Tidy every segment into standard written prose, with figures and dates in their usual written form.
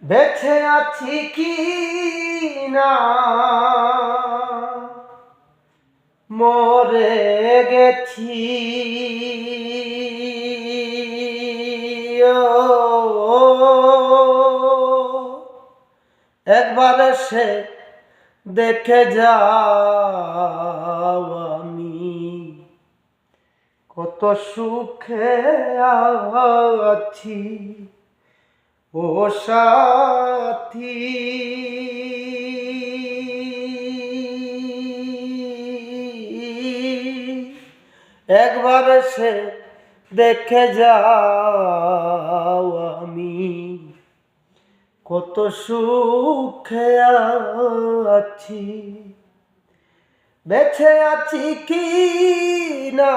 বেঁচে আছি কি না মরে গেছি একবার এসে দেখে যাও আমি কত সুখে আছি ও সাথী। একবার সে দেখে যাও আমি কত সুখে আছি। বেঁচে আছি কি না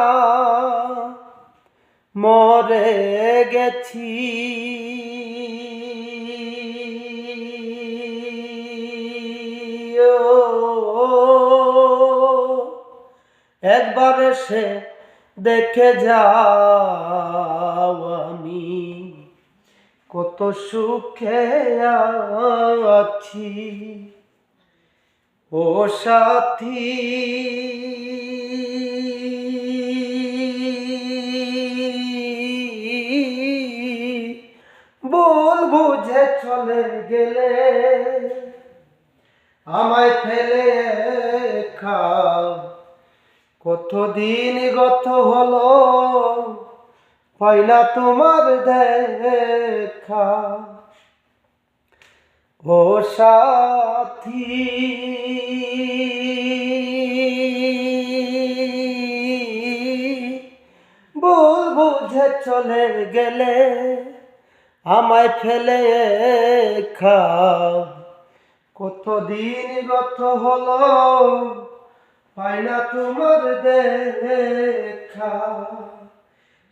মরে গেছি একবার সে দেখে যাও আমি কত সুখে আছি ও সাথী। ভুল বুঝে চলে গেলে আমায় ফেলে খাও কতদিন গত হলো পাই না তোমার দেখা ও সাথী। ভুল বুঝে চলে গেলে আমায় ফেলে খাও কতদিন গত হলো পাই না তোমার দেখা।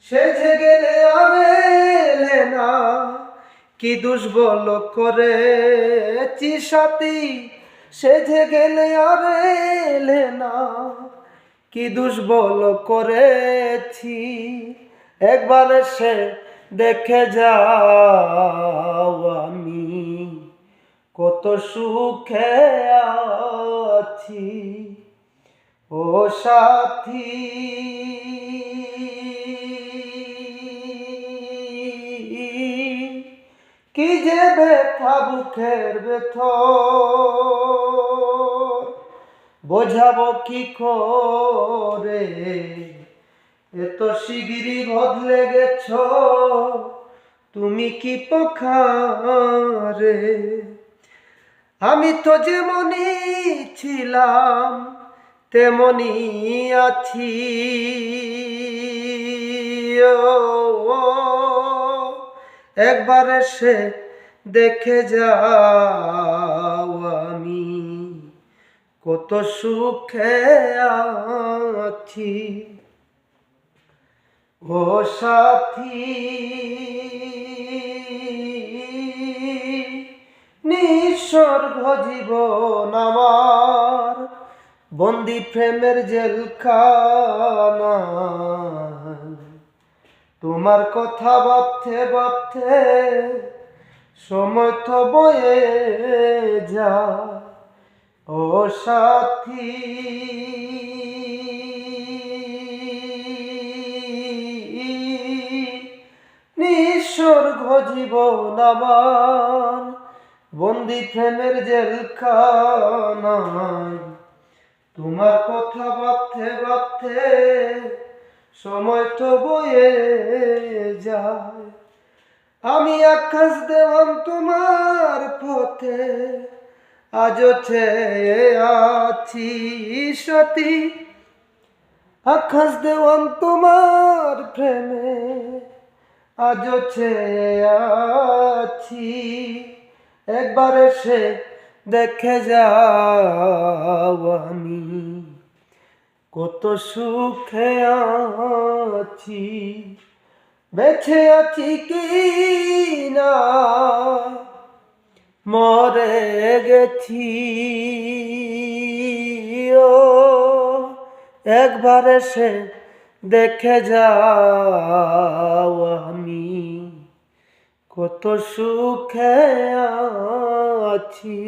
সেজে গেলে আর এলে না কি দোষ বলো করেছি সাথী। সেজে গেলে আর এলে না কি দোষ বলো করেছি। একবার সে দেখে যাও আমি কত সুখে আছি ও সাথী। কি যে ব্যথা বুকের ভেতর বোঝাবো কি করে এত শিগগিরই বদলে গেছ তুমি কি পোখারে। আমি তো যেমনই ছিলাম তেমনই আছি একবার এসে দেখে যাও আমি কত সুখে আছি ও সাথী। নিঃস্বর্গ জীবন আমার বন্দি প্রেমের জেলখানা তোমার কথা ভাবতে ভাবতে সময় তো বয়ে যায় ও সাথী। নিঃস্বর্গ জীবন আমার বন্দি প্রেমের জেলখানায় তোমার কথা ভাবতে ভাবতে সময় তো বয়ে যায়। আমি আকাশ দেওয়ান তোমার পথে আজও চেয়ে আছি সাথী। আকাশ দেওয়ান তোমার প্রেমে আজও চেয়ে আছি একবার এসে দেখে যাও আমি কত সুখে আছি। বেঁচে আছি কি না মরে গেছি একবার এসে দেখে যাও আমি কত সুখে আছি।